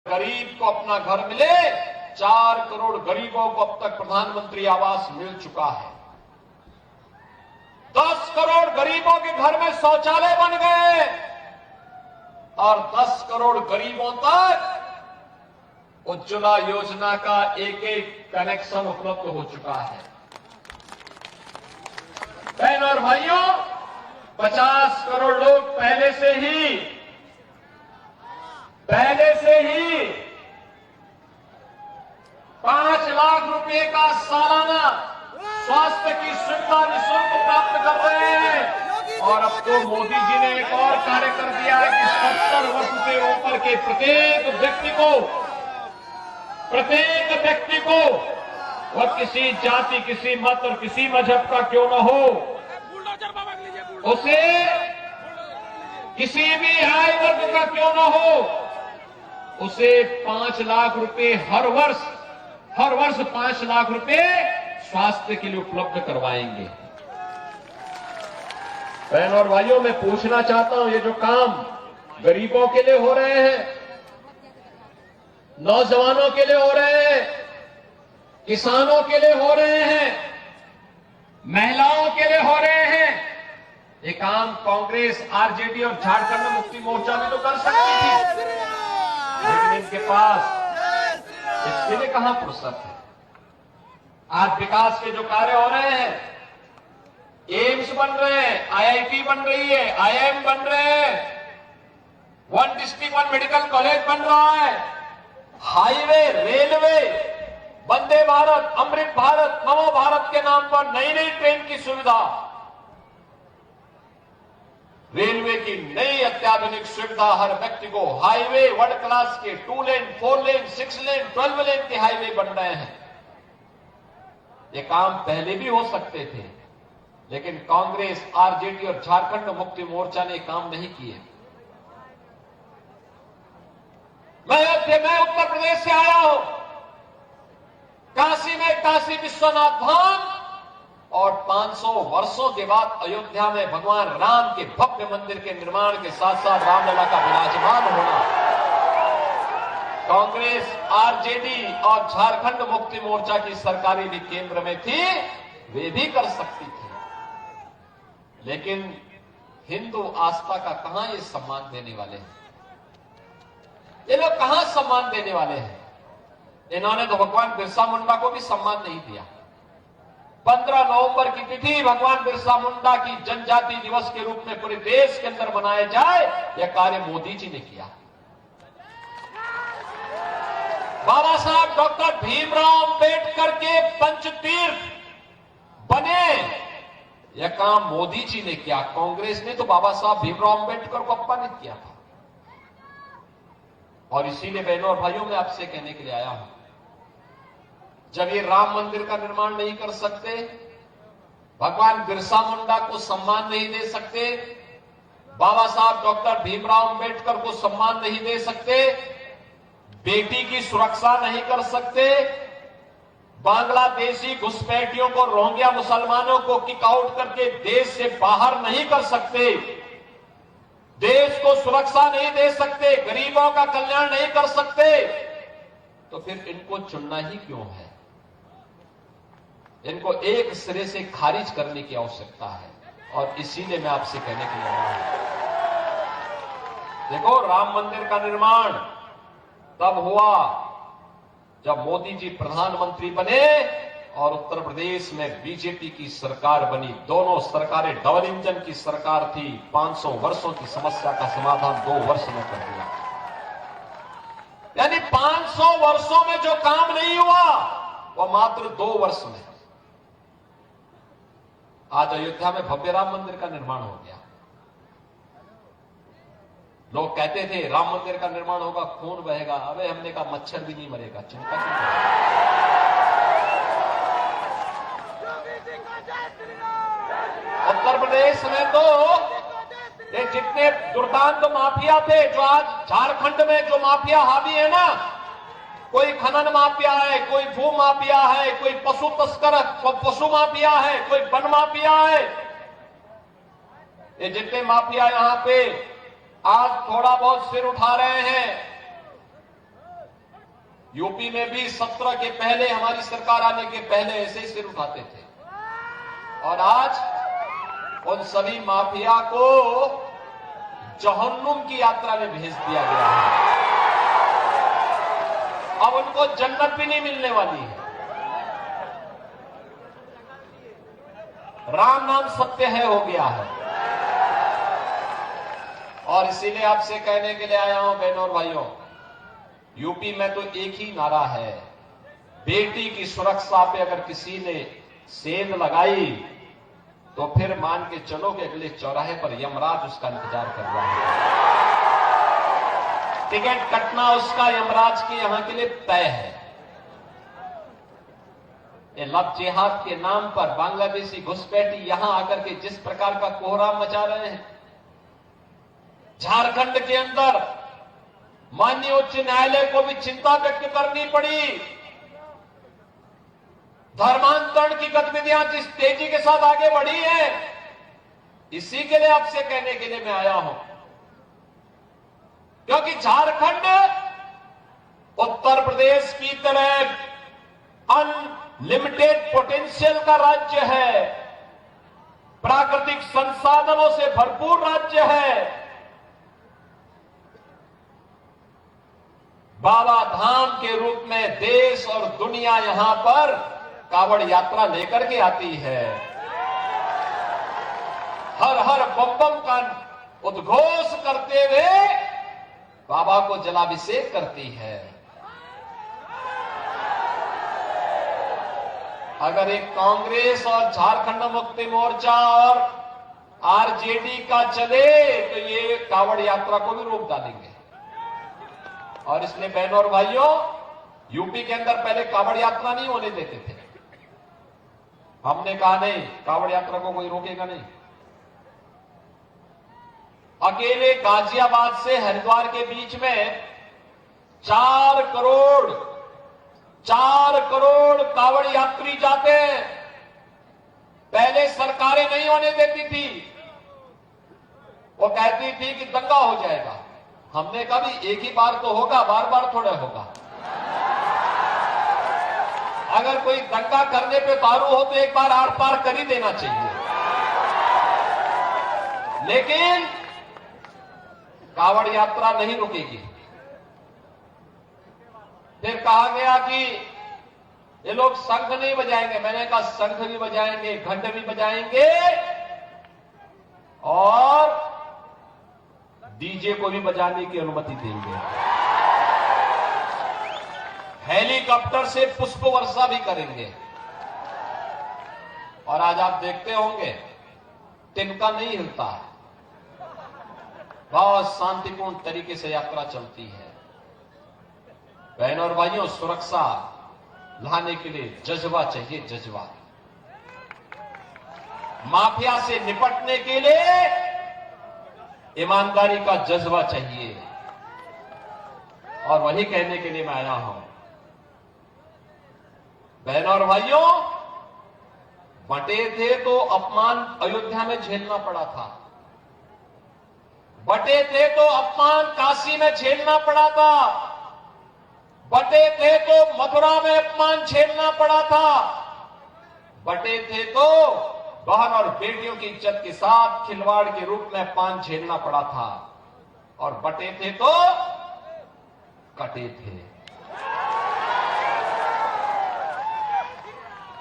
गरीब को अपना घर मिले। 4 करोड़ गरीबों को अब तक प्रधानमंत्री आवास मिल चुका है। 10 करोड़ गरीबों के घर में शौचालय बन गए और 10 करोड़ गरीबों तक उज्ज्वला योजना का एक कनेक्शन उपलब्ध हो चुका है। बहन और भाइयों, 50 करोड़ लोग पहले से ही 5 लाख रुपए का सालाना स्वास्थ्य की सुविधा निःशुल्क प्राप्त कर रहे हैं। और अब तो मोदी जी ने एक और कार्य कर दिया है कि 70 वर्ष से ऊपर के प्रत्येक व्यक्ति को वह किसी जाति, किसी मत और किसी मजहब का क्यों न हो, उसे किसी भी आय वर्ग का क्यों न हो, उसे 5 लाख रुपए हर वर्ष 5 लाख रुपए स्वास्थ्य के लिए उपलब्ध करवाएंगे। बहन और भाइयों, मैं पूछना चाहता हूं, ये जो काम गरीबों के लिए हो रहे हैं, नौजवानों के लिए हो रहे हैं, किसानों के लिए हो रहे हैं, महिलाओं के लिए हो रहे हैं, ये काम कांग्रेस, आरजेडी और झारखंड मुक्ति मोर्चा भी तो कर सकती थी, लेकिन इनके पास इसके लिए कहां फुर्सत है। आज विकास के जो कार्य हो रहे हैं, एम्स बन रहे हैं, आईआईटी बन रही है, आईआईएम बन रहे हैं, 1 डिस्ट्रिक्ट 1 मेडिकल कॉलेज बन रहा है, हाईवे, रेलवे, वंदे भारत, अमृत भारत, नमो भारत के नाम पर नई ट्रेन की सुविधा, रेलवे की नई अत्याधुनिक सुविधा, हर व्यक्ति को हाईवे, वर्ल्ड क्लास के 2 लेन, 4 लेन, 6 लेन, 12 लेन के हाईवे बन रहे हैं। ये काम पहले भी हो सकते थे, लेकिन कांग्रेस, आरजेडी और झारखंड मुक्ति मोर्चा ने काम नहीं किए। मैं उत्तर प्रदेश से आया हूं। काशी में काशी विश्वनाथ धाम और 500 वर्षों के बाद अयोध्या में भगवान राम के भव्य मंदिर के निर्माण के साथ साथ रामलला का विराजमान होना, कांग्रेस, आरजेडी और झारखंड मुक्ति मोर्चा की सरकारें भी केंद्र में थी, वे भी कर सकती थी, लेकिन हिंदू आस्था का कहां ये सम्मान देने वाले हैं? ये लोग कहां सम्मान देने वाले हैं? इन्होंने तो भगवान बिरसा मुंडा को भी सम्मान नहीं दिया। 15 नवंबर की तिथि भगवान बिरसा मुंडा की जनजाति दिवस के रूप में पूरे देश के अंदर मनाया जाए, यह कार्य मोदी जी ने किया। बाबा साहब डॉक्टर भीमराव अंबेडकर के पंचतीर्थ बने, यह काम मोदी जी ने किया। कांग्रेस ने तो बाबा साहब भीमराव अंबेडकर को अपमानित किया था। और इसीलिए बहनों और भाइयों, मैं आपसे कहने के लिए आया हूं, जब ये राम मंदिर का निर्माण नहीं कर सकते, भगवान बिरसा मुंडा को सम्मान नहीं दे सकते, बाबा साहब डॉक्टर भीमराव अंबेडकर को सम्मान नहीं दे सकते, बेटी की सुरक्षा नहीं कर सकते, बांग्लादेशी घुसपैठियों को, रोहिंग्या मुसलमानों को किक आउट करके देश से बाहर नहीं कर सकते, देश को सुरक्षा नहीं दे सकते, गरीबों का कल्याण नहीं कर सकते, तो फिर इनको चुनना ही क्यों है? इनको एक सिरे से खारिज करने की आवश्यकता है। और इसीलिए मैं आपसे कहने के लिए आया हूं, देखो, राम मंदिर का निर्माण तब हुआ जब मोदी जी प्रधानमंत्री बने और उत्तर प्रदेश में बीजेपी की सरकार बनी। दोनों सरकारें डबल इंजन की सरकार थी। 500 वर्षों की समस्या का समाधान 2 वर्ष में कर दिया। यानी 500 वर्षों में जो काम नहीं हुआ, वो मात्र 2 वर्ष में आज अयोध्या में भव्य राम मंदिर का निर्माण हो गया। लोग कहते थे राम मंदिर का निर्माण होगा, खून बहेगा। अबे हमने कहा मच्छर भी नहीं मरेगा, चिंता क्यों करें? उत्तर प्रदेश में तो ये जितने दुर्दांत माफिया थे, जो आज झारखंड में जो माफिया हावी है ना, कोई खनन माफिया है, कोई भू माफिया है, कोई पशु तस्कर, पशु माफिया है, कोई वन माफिया है, ये जितने माफिया यहां पे आज थोड़ा बहुत सिर उठा रहे हैं, यूपी में भी 17 के पहले, हमारी सरकार आने के पहले ऐसे ही सिर उठाते थे, और आज उन सभी माफिया को जहन्नुम की यात्रा में भेज दिया गया है। अब उनको जन्नत भी नहीं मिलने वाली है। राम नाम सत्य है हो गया है। और इसीलिए आपसे कहने के लिए आया हूं बहनों और भाइयों, यूपी में तो एक ही नारा है, बेटी की सुरक्षा पे अगर किसी ने सेंध लगाई तो फिर मान के चलो कि अगले चौराहे पर यमराज उसका इंतजार कर रहा है। टिकट कटना उसका यमराज के यहां के लिए तय है। ये लव जिहाद के नाम पर बांग्लादेशी घुसपैठी यहां आकर के जिस प्रकार का कोहराम मचा रहे हैं, झारखंड के अंदर माननीय उच्च न्यायालय को भी चिंता व्यक्त करनी पड़ी। धर्मांतरण की गतिविधियां जिस तेजी के साथ आगे बढ़ी है, इसी के लिए आपसे कहने के लिए मैं आया हूं, क्योंकि झारखंड उत्तर प्रदेश की तरह अनलिमिटेड पोटेंशियल का राज्य है, प्राकृतिक संसाधनों से भरपूर राज्य है। बाबा धाम के रूप में देश और दुनिया यहां पर कावड़ यात्रा लेकर के आती है। हर हर बम बम का उद्घोष करते हुए बाबा को जलाभिषेक करती है। अगर एक कांग्रेस और झारखंड मुक्ति मोर्चा और आरजेडी का चले तो ये कावड़ यात्रा को भी रोक डालेंगे। और इसलिए बहनों और भाइयों, यूपी के अंदर पहले कावड़ यात्रा नहीं होने देते थे। हमने कहा नहीं, कावड़ यात्रा को कोई रोकेगा नहीं। अकेले गाजियाबाद से हरिद्वार के बीच में 4 करोड़ कावड़ यात्री जाते हैं। पहले सरकारें नहीं होने देती थी, वो कहती थी कि दंगा हो जाएगा। हमने कहा भी एक ही बार तो होगा, बार बार थोड़ा होगा। अगर कोई दंगा करने पे तारू हो तो एक बार आर पार कर ही देना चाहिए। लेकिन कावड़ यात्रा नहीं रुकेगी। फिर कहा गया कि ये लोग शंख नहीं बजाएंगे। मैंने कहा शंख भी बजाएंगे, घंट भी बजाएंगे और डीजे को भी बजाने की अनुमति देंगे। हेलीकॉप्टर से पुष्प वर्षा भी करेंगे। और आज आप देखते होंगे तिनका नहीं हिलता है, बहुत शांतिपूर्ण तरीके से यात्रा चलती है। बहनों और भाइयों, सुरक्षा लाने के लिए जज्बा चाहिए, जज्बा। माफिया से निपटने के लिए ईमानदारी का जज्बा चाहिए। और वही कहने के लिए मैं आया हूं बहनों और भाइयों, बटे थे तो अपमान अयोध्या में झेलना पड़ा था, बटे थे तो अपमान काशी में झेलना पड़ा था, बटे थे तो मथुरा में अपमान झेलना पड़ा था, बटे थे तो बहन और बेटियों की इज्जत के साथ खिलवाड़ के रूप में अपमान झेलना पड़ा था, और बटे थे तो कटे थे।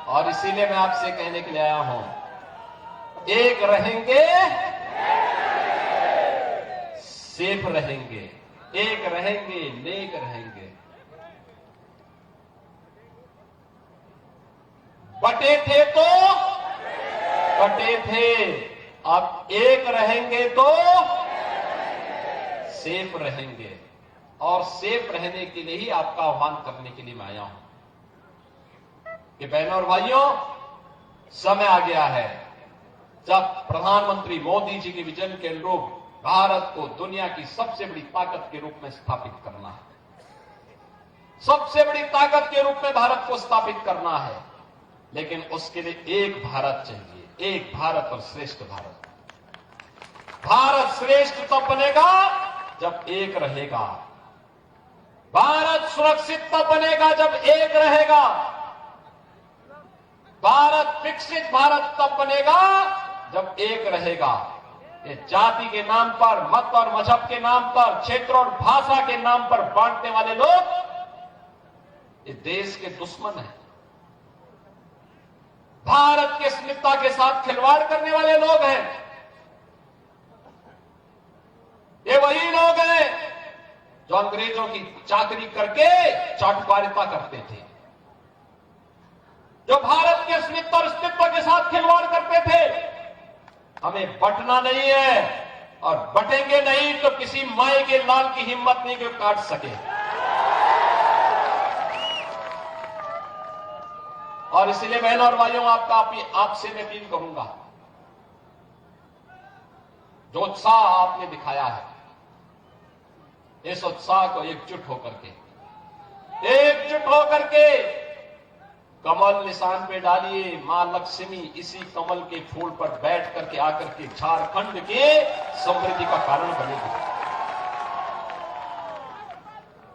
और इसीलिए मैं आपसे कहने के लिए आया हूं, एक रहेंगे सेफ रहेंगे, एक रहेंगे नेक रहेंगे। बटे थे तो कटे थे, अब एक रहेंगे तो सेफ रहेंगे। और सेफ रहने के लिए ही आपका आह्वान करने के लिए मैं आया हूं कि बहनों और भाइयों, समय आ गया है जब प्रधानमंत्री मोदी जी के विजन के अनुरूप भारत को दुनिया की सबसे बड़ी ताकत के रूप में स्थापित करना है। सबसे बड़ी ताकत के रूप में भारत को स्थापित करना है, लेकिन उसके लिए एक भारत चाहिए, एक भारत और श्रेष्ठ भारत। भारत श्रेष्ठ तब बनेगा जब एक रहेगा। भारत सुरक्षित तब बनेगा जब एक रहेगा। भारत विकसित भारत तब बनेगा जब एक रहेगा। ये जाति के नाम पर, मत और मजहब के नाम पर, क्षेत्र और भाषा के नाम पर बांटने वाले लोग ये देश के दुश्मन हैं। भारत की अस्मिता के साथ खिलवाड़ करने वाले लोग हैं। ये वही लोग हैं जो अंग्रेजों की चाकरी करके चाटुकारिता करते थे, जो भारत के अस्मिता और अस्तित्व के साथ खिलवाड़ करते थे। हमें बंटना नहीं है और बटेंगे नहीं तो किसी माई के लाल की हिम्मत नहीं कि काट सके। और इसलिए बहनों और भाइयों, आपसे मैं अपील करूंगा, जो उत्साह आपने दिखाया है, इस उत्साह को एकजुट होकर के कमल निशान पे डालिए। मां लक्ष्मी इसी कमल के फूल पर बैठ करके आकर के झारखंड के समृद्धि का कारण बनेगी।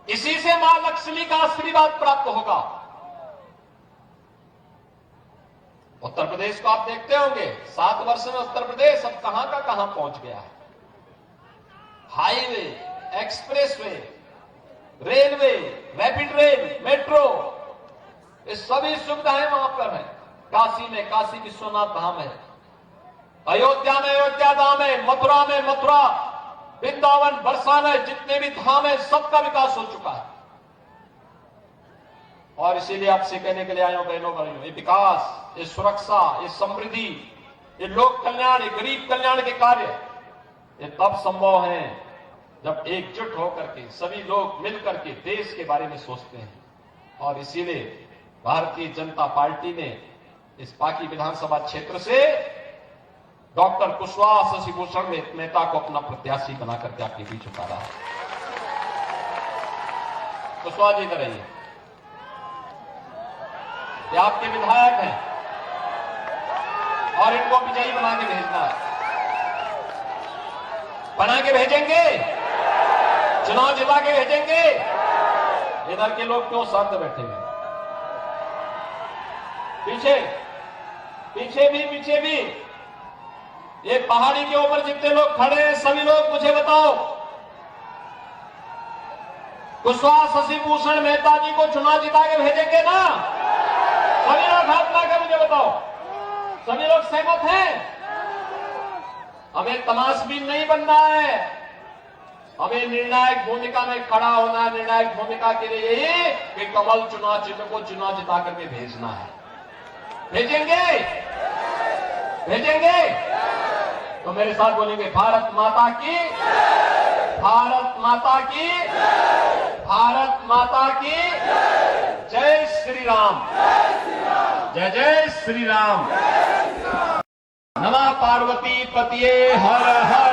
इसी से मां लक्ष्मी का आशीर्वाद प्राप्त होगा। उत्तर प्रदेश को आप देखते होंगे, 7 वर्ष में उत्तर प्रदेश अब कहां का कहां पहुंच गया है। Highway, expressway, railway, rapid rail, metro, ये सभी सुविधाएं वहां पर है। काशी में काशी विश्वनाथ धाम है, अयोध्या में अयोध्या धाम है, मथुरा में मथुरा, वृंदावन, बरसाना, जितने भी धाम है सबका विकास हो चुका है। और इसीलिए आपसे कहने के लिए आया हूं बहनों भाइयों, ये विकास, ये सुरक्षा, ये समृद्धि, ये लोक कल्याण, ये गरीब कल्याण के कार्य, ये तब संभव है जब एकजुट होकर के सभी लोग मिलकर के देश के बारे में सोचते हैं। और इसीलिए भारतीय जनता पार्टी ने इस पाकी विधानसभा क्षेत्र से डॉक्टर कुशवाहा शशिभूषण मेहता को अपना प्रत्याशी बनाकर के आपके बीच उतारा है। कुशवाहा जी इधर आइए, ये आपके विधायक हैं और इनको विजयी बना के भेजना है। बना के भेजेंगे, चुनाव जिता के भेजेंगे। इधर के लोग क्यों शांत बैठे हैं? पीछे भी ये पहाड़ी के ऊपर जितने लोग खड़े हैं सभी लोग मुझे बताओ, कुशवाहा शशिभूषण मेहता जी को चुनाव जिता के भेजेंगे ना? सभी लोग हाथ लाकर मुझे बताओ, सभी लोग सहमत हैं? हमें तमाशबीन नहीं बनना है, हमें निर्णायक भूमिका में खड़ा होना है। निर्णायक भूमिका के लिए यही कि कमल चुनाव चिन्ह को चुनाव जिता करके भेजना है। भेजेंगे तो मेरे साथ बोलेंगे, भारत माता की, भारत माता की, भारत माता की जय श्री राम, जय जय श्री राम। नमः पार्वती पतिये हर हर